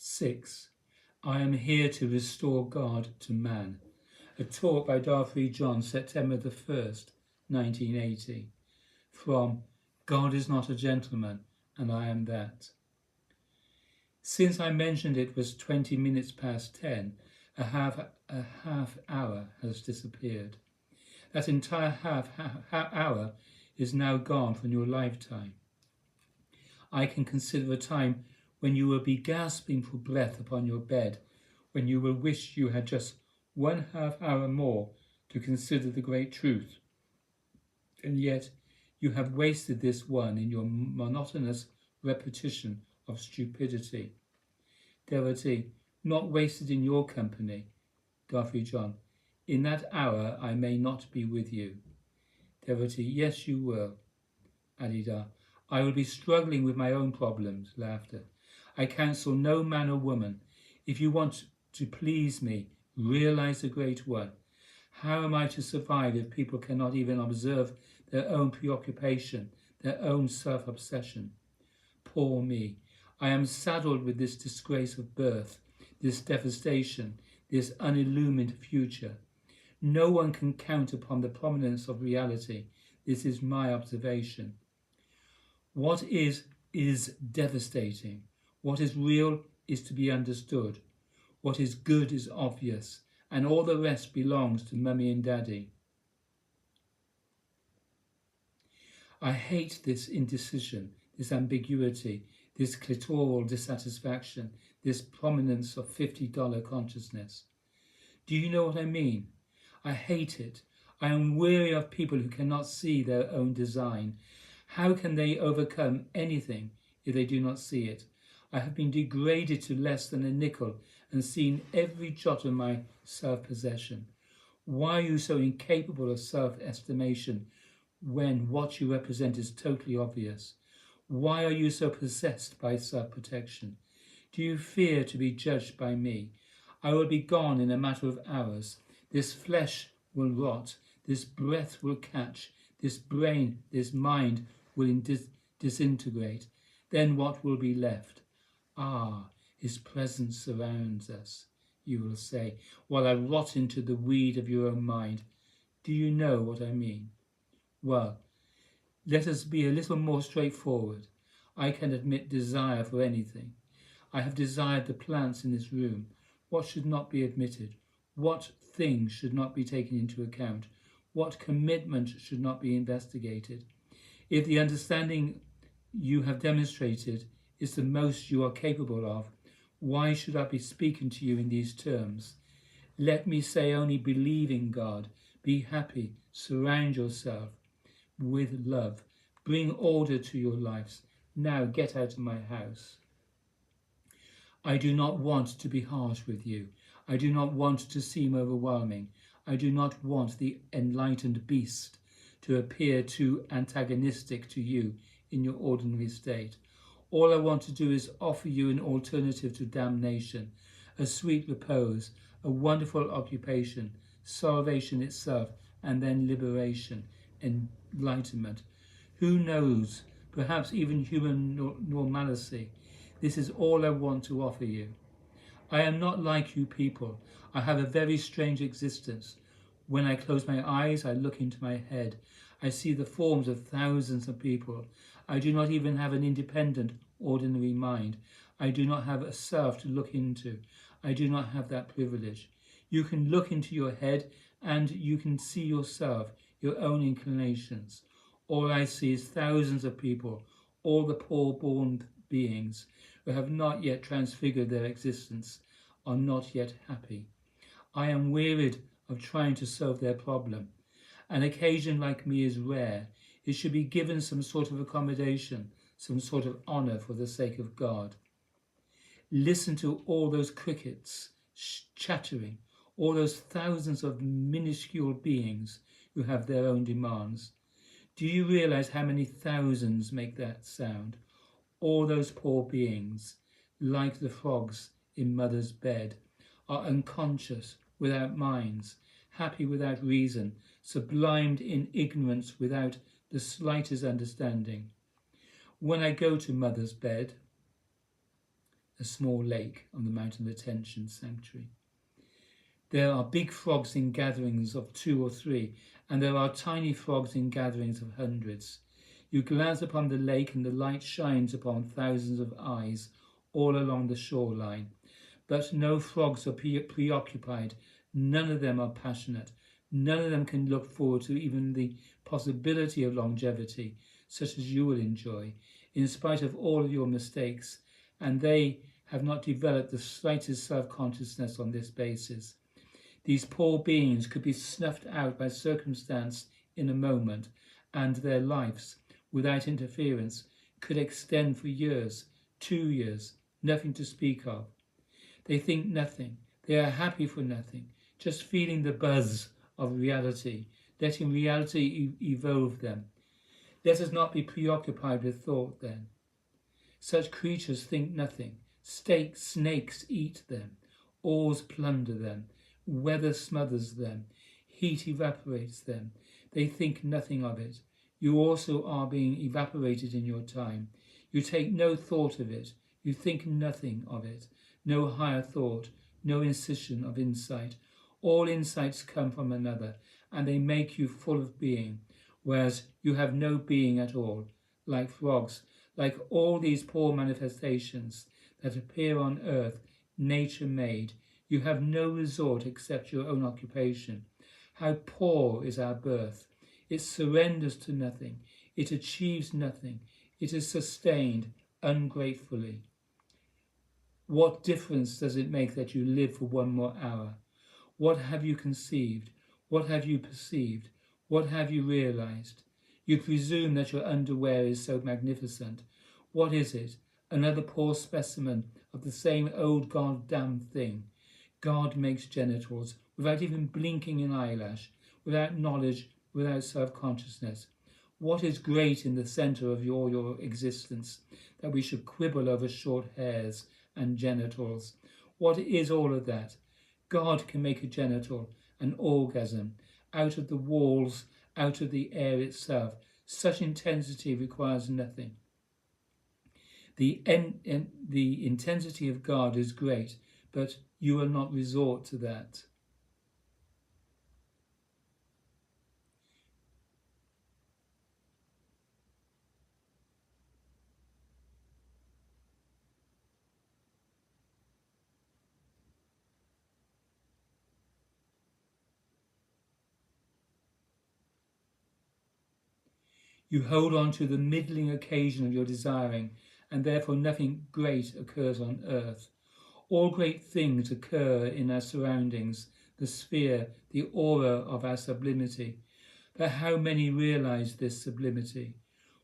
6. I am here to restore God to man. A talk by Darthy John, September the 1st, 1980. From God is not a gentleman, and I am that. Since I mentioned it was 20 minutes past 10, a half hour has disappeared. That entire half hour is now gone from your lifetime. I can consider a time when you will be gasping for breath upon your bed, when you will wish you had just 1/2 hour more to consider the great truth. And yet you have wasted this one in your monotonous repetition of stupidity. Devotee, not wasted in your company. Darthy John, in that hour I may not be with you. Devotee, yes you will. Adida, I will be struggling with my own problems. Laughter. I counsel no man or woman. If you want to please me, realize the Great One. How am I to survive if people cannot even observe their own preoccupation, their own self-obsession? Poor me. I am saddled with this disgrace of birth, this devastation, this unillumined future. No one can count upon the prominence of reality. This is my observation. What is devastating. What is real is to be understood. What is good is obvious, and all the rest belongs to Mummy and Daddy. I hate this indecision, this ambiguity, this clitoral dissatisfaction, this prominence of $50 consciousness. Do you know what I mean? I hate it. I am weary of people who cannot see their own design. How can they overcome anything if they do not see it? I have been degraded to less than a nickel and seen every jot of my self-possession. Why are you so incapable of self-estimation when what you represent is totally obvious? Why are you so possessed by self-protection? Do you fear to be judged by me? I will be gone in a matter of hours. This flesh will rot, this breath will catch, this brain, this mind will disintegrate. Then what will be left? Ah, his presence surrounds us, you will say, while I rot into the weed of your own mind. Do you know what I mean? Well, let us be a little more straightforward. I can admit desire for anything. I have desired the plants in this room. What should not be admitted? What things should not be taken into account? What commitment should not be investigated? If the understanding you have demonstrated is the most you are capable of, why should I be speaking to you in these terms? Let me say only believe in God, be happy, surround yourself with love, bring order to your lives. Now get out of my house. I do not want to be harsh with you. I do not want to seem overwhelming. I do not want the enlightened beast to appear too antagonistic to you in your ordinary state. All I want to do is offer you an alternative to damnation, a sweet repose, a wonderful occupation, salvation itself, and then liberation, enlightenment. Who knows, perhaps even human normalcy. This is all I want to offer you. I am not like you people. I have a very strange existence. When I close my eyes, I look into my head. I see the forms of thousands of people. I do not even have an independent, ordinary mind. I do not have a self to look into. I do not have that privilege. You can look into your head and you can see yourself, your own inclinations. All I see is thousands of people, all the poor-born beings who have not yet transfigured their existence, are not yet happy. I am wearied of trying to solve their problem. An occasion like me is rare. It should be given some sort of accommodation, some sort of honour for the sake of God. Listen to all those crickets chattering, all those thousands of minuscule beings who have their own demands. Do you realize how many thousands make that sound? All those poor beings, like the frogs in mother's bed, are unconscious, without minds, happy without reason, sublimed in ignorance without the slightest understanding. When I go to mother's bed, a small lake on the Mountain Retention Sanctuary. There are big frogs in gatherings of 2 or 3, and there are tiny frogs in gatherings of hundreds. You glance upon the lake and the light shines upon thousands of eyes all along the shoreline. But no frogs are preoccupied, none of them are passionate, none of them can look forward to even the possibility of longevity, such as you will enjoy, in spite of all of your mistakes, and they have not developed the slightest self-consciousness on this basis. These poor beings could be snuffed out by circumstance in a moment, and their lives, without interference, could extend for years, 2 years, nothing to speak of. They think nothing, they are happy for nothing, just feeling the buzz of reality, letting reality evolve them. Let us not be preoccupied with thought then. Such creatures think nothing. Snakes eat them, oars plunder them, weather smothers them, heat evaporates them. They think nothing of it. You also are being evaporated in your time. You take no thought of it. You think nothing of it. No higher thought, no incision of insight. All insights come from another, and they make you full of being, whereas you have no being at all, like frogs, like all these poor manifestations that appear on earth, nature made. You have no resort except your own occupation. How poor is our birth! It surrenders to nothing. It achieves nothing. It is sustained ungratefully. What difference does it make that you live for 1 more hour? What have you conceived? What have you perceived? What have you realized? You presume that your underwear is so magnificent. What is it? Another poor specimen of the same old goddamn thing. God makes genitals without even blinking an eyelash, without knowledge, without self-consciousness. What is great in the center of your existence that we should quibble over short hairs and genitals? What is all of that? God can make a genital, an orgasm, out of the walls, out of the air itself. Such intensity requires nothing. The intensity of God is great, but you will not resort to that. You hold on to the middling occasion of your desiring, and therefore nothing great occurs on earth. All great things occur in our surroundings, the sphere, the aura of our sublimity. But how many realize this sublimity?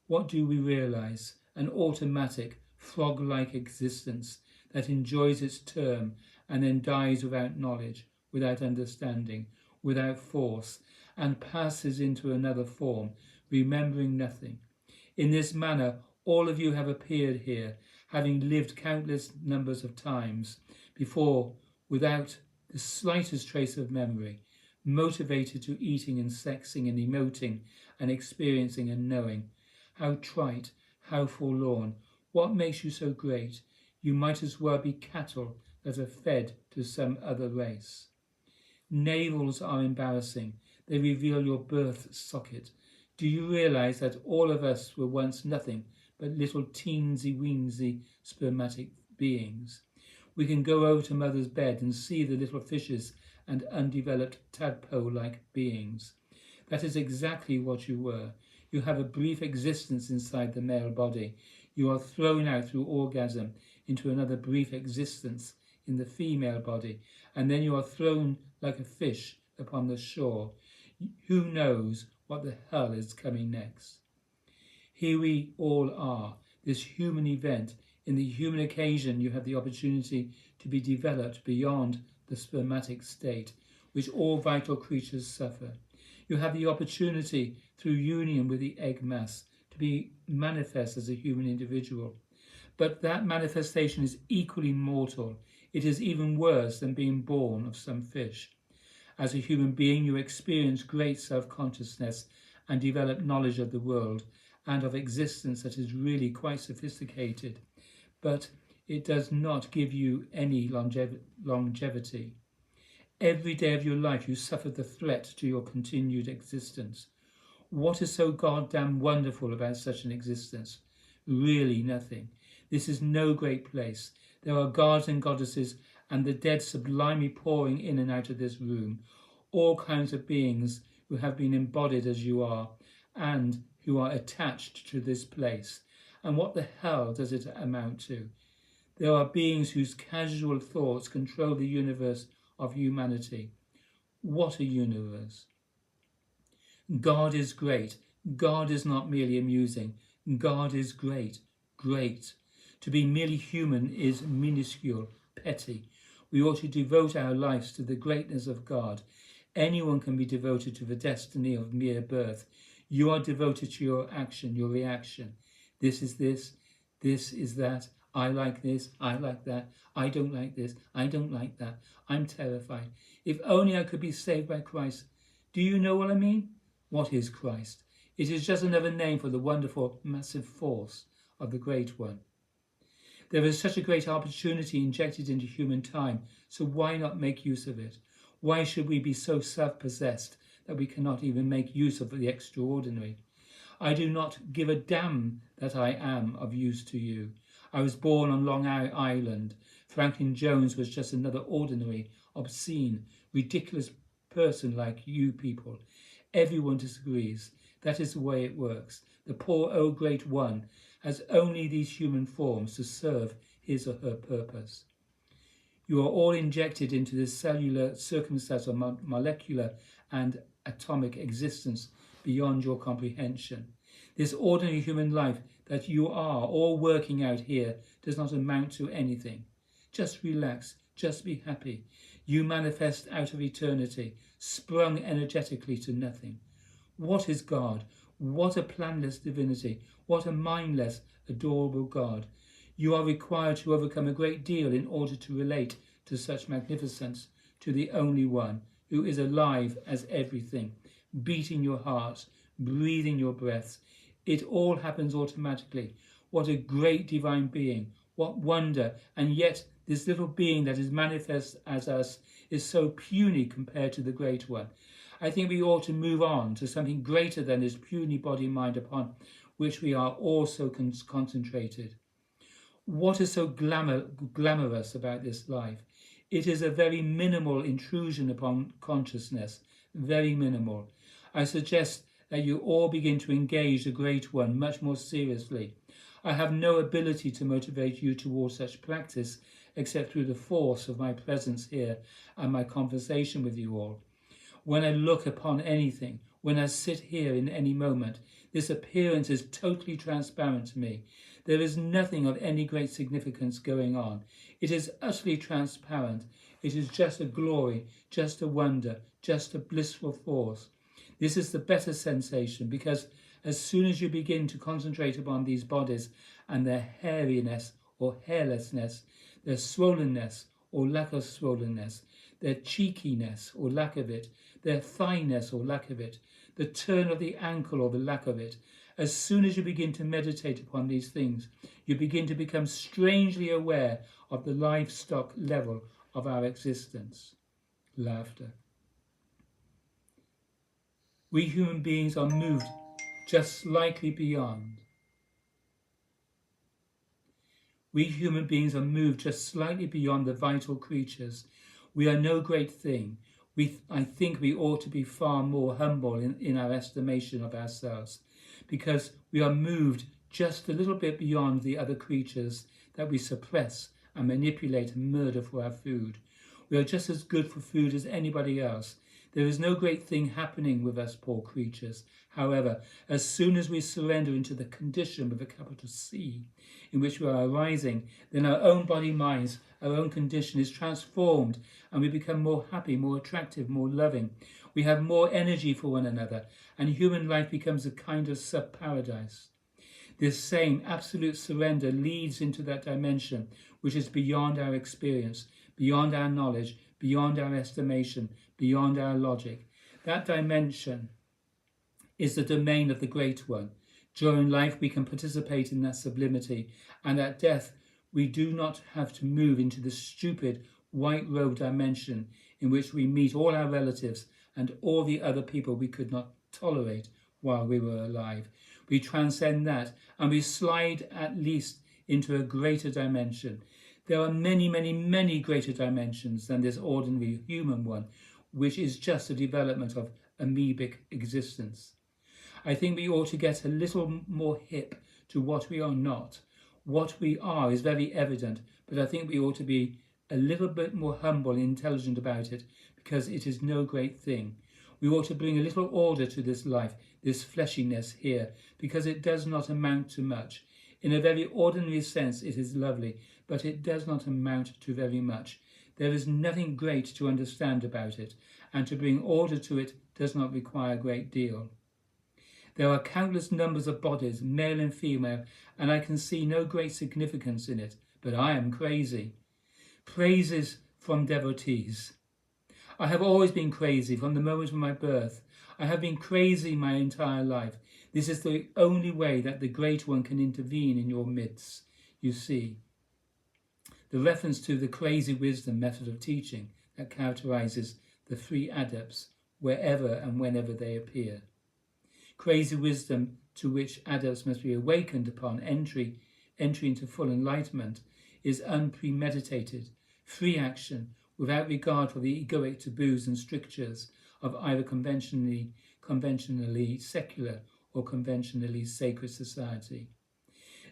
What do we realize? An automatic, frog-like existence that enjoys its term and then dies without knowledge, without understanding, without force, and passes into another form, remembering nothing. In this manner, all of you have appeared here, having lived countless numbers of times before without the slightest trace of memory, motivated to eating and sexing and emoting and experiencing and knowing. How trite, how forlorn. What makes you so great? You might as well be cattle that are fed to some other race. Navels are embarrassing. They reveal your birth socket. Do you realize that all of us were once nothing but little teensy-weensy spermatic beings? We can go over to Mother's bed and see the little fishes and undeveloped tadpole-like beings. That is exactly what you were. You have a brief existence inside the male body. You are thrown out through orgasm into another brief existence in the female body, and then you are thrown like a fish upon the shore. Who knows what the hell is coming next? Here we all are, this human event. In the human occasion, you have the opportunity to be developed beyond the spermatic state, which all vital creatures suffer. You have the opportunity, through union with the egg mass, to be manifest as a human individual. But that manifestation is equally mortal. It is even worse than being born of some fish. As a human being, you experience great self-consciousness and develop knowledge of the world and of existence that is really quite sophisticated. But it does not give you any longevity. Every day of your life you suffer the threat to your continued existence. What is so goddamn wonderful about such an existence? Really nothing. This is no great place. There are gods and goddesses and the dead sublimely pouring in and out of this room, all kinds of beings who have been embodied as you are and who are attached to this place. And what the hell does it amount to? There are beings whose casual thoughts control the universe of humanity. What a universe! God is great. God is not merely amusing. God is great. Great. To be merely human is minuscule, petty. We ought to devote our lives to the greatness of God. Anyone can be devoted to the destiny of mere birth. You are devoted to your action, your reaction. This is that. I like this, I like that. I don't like this, I don't like that. I'm terrified. If only I could be saved by Christ. Do you know what I mean? What is Christ? It is just another name for the wonderful, massive force of the Great One. There is such a great opportunity injected into human time, so why not make use of it? Why should we be so self-possessed that we cannot even make use of the extraordinary? I do not give a damn that I am of use to you. I was born on Long Island. Franklin Jones was just another ordinary, obscene, ridiculous person like you people. Everyone disagrees. That is the way it works. The poor old Great One has only these human forms to serve his or her purpose. You are all injected into this cellular circumstance of molecular and atomic existence beyond your comprehension. This ordinary human life that you are all working out here does not amount to anything. Just relax, just be happy. You manifest out of eternity, sprung energetically to nothing. What is God? What a planless divinity. What a mindless, adorable God. You are required to overcome a great deal in order to relate to such magnificence, to the only one who is alive as everything, beating your heart, breathing your breaths. It all happens automatically. What a great divine being. What wonder. And yet this little being that is manifest as us is so puny compared to the Great One. I think we ought to move on to something greater than this puny body-mind upon which we are all so concentrated. What is so glamorous about this life? It is a very minimal intrusion upon consciousness, very minimal. I suggest that you all begin to engage the Great One much more seriously. I have no ability to motivate you towards such practice except through the force of my presence here and my conversation with you all. When I look upon anything, when I sit here in any moment, this appearance is totally transparent to me. There is nothing of any great significance going on. It is utterly transparent. It is just a glory, just a wonder, just a blissful force. This is the better sensation because as soon as you begin to concentrate upon these bodies and their hairiness or hairlessness, their swollenness or lack of swollenness, their cheekiness or lack of it, their thighness or lack of it, the turn of the ankle or the lack of it, as soon as you begin to meditate upon these things, you begin to become strangely aware of the livestock level of our existence. Laughter. We human beings are moved just slightly beyond. We human beings are moved just slightly beyond the vital creatures. We are no great thing. I think we ought to be far more humble in our estimation of ourselves, because we are moved just a little bit beyond the other creatures that we suppress and manipulate and murder for our food. We are just as good for food as anybody else. There is no great thing happening with us poor creatures. However, as soon as we surrender into the condition with a capital C, in which we are arising, then our own body, minds, our own condition is transformed and we become more happy, more attractive, more loving. We have more energy for one another and human life becomes a kind of sub-paradise. This same absolute surrender leads into that dimension which is beyond our experience, beyond our knowledge, beyond our estimation, beyond our logic. That dimension is the domain of the Great One. During life we can participate in that sublimity, and at death We do not have to move into the stupid white robe dimension in which we meet all our relatives and all the other people we could not tolerate while we were alive. We transcend that and we slide at least into a greater dimension. There are many, many, many greater dimensions than this ordinary human one, which is just a development of amoebic existence. I think we ought to get a little more hip to what we are not. What we are is very evident, but I think we ought to be a little bit more humble and intelligent about it, because it is no great thing. We ought to bring a little order to this life, this fleshiness here, because it does not amount to much. In a very ordinary sense it is lovely, but it does not amount to very much. There is nothing great to understand about it, and to bring order to it does not require a great deal. There are countless numbers of bodies, male and female, and I can see no great significance in it, but I am crazy. Praises from devotees. I have always been crazy from the moment of my birth. I have been crazy my entire life. This is the only way that the Great One can intervene in your midst, you see. The reference to the crazy wisdom method of teaching that characterizes the three adepts wherever and whenever they appear. Crazy wisdom to which adepts must be awakened upon entry into full enlightenment is unpremeditated, free action, without regard for the egoic taboos and strictures of either conventionally secular or conventionally sacred society.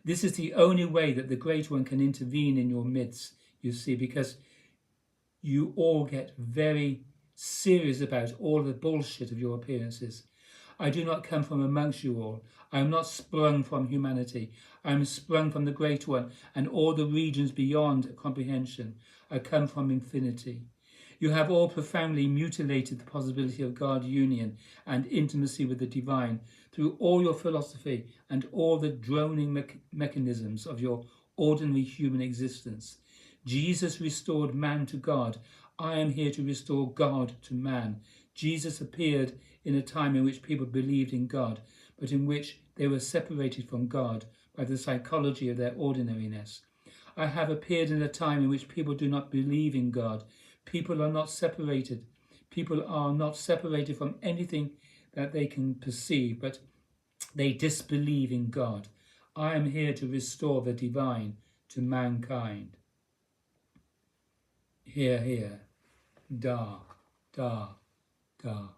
This is the only way that the Great One can intervene in your midst, you see, because you all get very serious about all the bullshit of your appearances. I do not come from amongst you all. I am not sprung from humanity. I am sprung from the Great One and all the regions beyond comprehension. I come from infinity. You have all profoundly mutilated the possibility of God union and intimacy with the divine through all your philosophy and all the droning mechanisms of your ordinary human existence. Jesus restored man to God. I am here to restore God to man. Jesus appeared in a time in which people believed in God, but in which they were separated from God by the psychology of their ordinariness. I have appeared in a time in which people do not believe in God. People are not separated. People are not separated from anything that they can perceive, but they disbelieve in God. I am here to restore the divine to mankind. Hear, hear. Da, da, da.